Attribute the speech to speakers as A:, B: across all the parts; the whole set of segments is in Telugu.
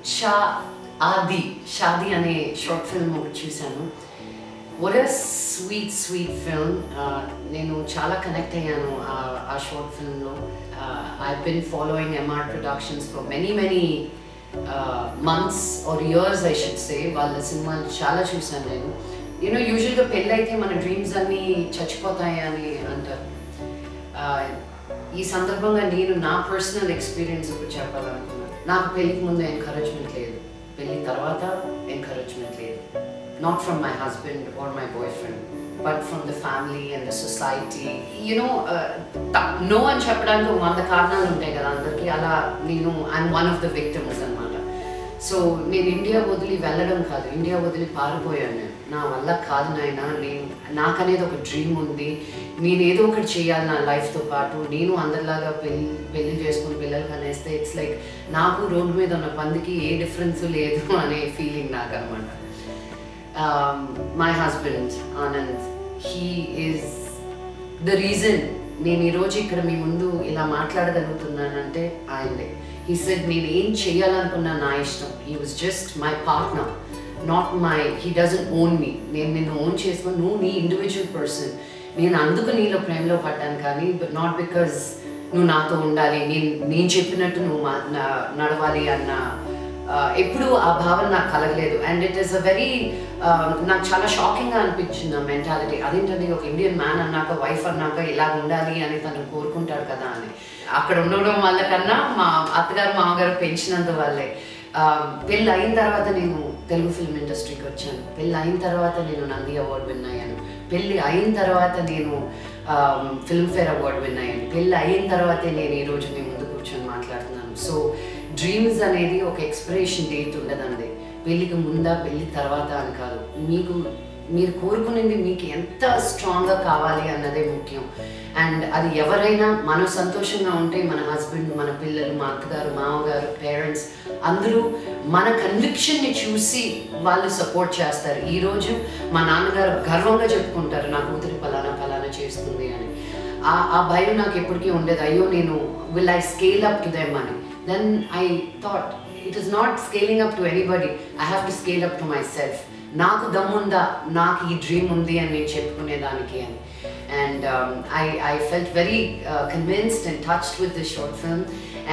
A: Shadi ane short film okati chusanu. What a sweet film. Nenu chala connect ayyanu aa short film lo. I've been following MR Productions for many months or years, I should say. Vaalla cinema chala chusanu nenu. You know, usually the pelli aithe mana dreams anni chachipotayi ani antaru. ఈ సందర్భంగా నేను నా పర్సనల్ ఎక్స్పీరియన్స్ ఒకటి చెప్పాలనుకున్నాను. నాకు పెళ్ళికి ముందు ఎంకరేజ్మెంట్ లేదు, పెళ్ళి తర్వాత ఎంకరేజ్మెంట్ లేదు. Not from my husband or my boyfriend, but from the family and the society. You know no అని చెప్పడానికి 100 కారణాలు ఉంటాయి కదా అందరికీ. అలా నేను I'm one of the victims అనమాట. సో నేను ఇండియా వదిలి వెళ్ళడం కాదు, ఇండియా వదిలి పారిపోయాను. నేను నా వల్ల కాదు నాయన, నాకనేది ఒక డ్రీమ్ ఉంది, నేను ఏదో ఒకటి చేయాలి నా లైఫ్తో పాటు. నేను అందరిలాగా పెళ్ళి చేసుకుని పిల్లలు కనేస్తే ఇట్స్ లైక్ నాకు రోడ్డు మీద ఉన్న పందికి ఏ డిఫరెన్స్ లేదు అనే ఫీలింగ్ నాకు అనమాట. My husband Anand, he is the reason నేను ఈరోజు ఇక్కడ మీ ముందు ఇలా మాట్లాడగలుగుతున్నానంటే ఆయనే. హీ సెడ్ నేను ఏం చేయాలనుకున్నా నా ఇష్టం. He was just my partner, not my, he doesn't own me. నేను నిన్ను ఓన్ చేసుకుని నువ్వు నీ ఇండివిజువల్ పర్సన్, నేను అందుకు నీలో ప్రేమలో పడ్డాను కానీ నాట్ బికాజ్ నువ్వు నాతో ఉండాలి, నేను చెప్పినట్టు నువ్వు నడవాలి అన్న ఎప్పుడు ఆ భావన నాకు కలగలేదు. And it is a very నాకు చాలా షాకింగ్గా అనిపించింది ఆ మెంటాలిటీ. అదేంటంటే ఒక ఇండియన్ మ్యాన్ అన్నాక, వైఫ్ అన్నాక ఇలా ఉండాలి అని తను కోరుకుంటాడు కదా అని. అక్కడ ఉండడం వల్ల కన్నా మా అత్తగారు మామగారు పెంచినంత వాళ్ళే. పెళ్ళి అయిన తర్వాత నేను తెలుగు ఫిల్మ్ ఇండస్ట్రీకి వచ్చాను, పెళ్ళి అయిన తర్వాత నేను నంది అవార్డు విన్ అయ్యాను, పెళ్ళి అయిన తర్వాత నేను ఫిల్మ్ఫేర్ అవార్డు విన్ అయ్యాను, పెళ్ళి అయిన తర్వాతే నేను ఈరోజు మీ ముందు కూర్చొని మాట్లాడుతున్నాను. సో డ్రీమ్స్ అనేది ఒక ఎక్స్పిరేషన్ డేట్ ఉండదండి. పెళ్ళికి ముందా పెళ్ళి తర్వాత అని కాదు. మీరు కోరుకునేది మీకు ఎంత స్ట్రాంగ్గా కావాలి అన్నదే ముఖ్యం. అండ్ అది ఎవరైనా మనం సంతోషంగా ఉంటే మన హస్బెండ్, మన పిల్లలు, మా అత్తగారు, మామగారు, పేరెంట్స్ అందరూ మన కన్విక్షన్ని చూసి వాళ్ళు సపోర్ట్ చేస్తారు. ఈరోజు మా నాన్నగారు గర్వంగా చెప్పుకుంటారు నా కూతురి ఫలానా చేస్తుంది అని. ఆ భయం నాకు ఎప్పటికీ ఉండేది. అయ్యో నేను will I scale up to them అని. Then I thought it is not scaling up to anybody, I have to scale up to myself. నాకు దమ్ముందా, నాకు ఈ డ్రీమ్ ఉంది అని నేను చెప్పుకునేదానికి అని. And I felt very convinced and touched with this short film.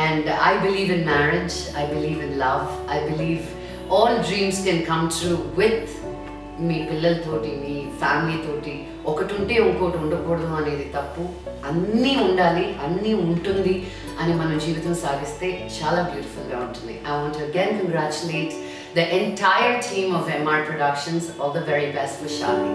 A: And I believe in marriage, I believe in love, I believe all dreams can come true with మీ పిల్లలతోటి, మీ ఫ్యామిలీ తోటి. ఒకటి ఉంటే ఇంకోటి ఉండకూడదు అనేది తప్పు. అన్నీ ఉండాలి, అన్నీ ఉంటుంది అని మనం జీవితం సాగిస్తే చాలా బ్యూటిఫుల్గా ఉంటుంది. I want to again congratulate the entire team of MR Productions. All the very best for Shadi.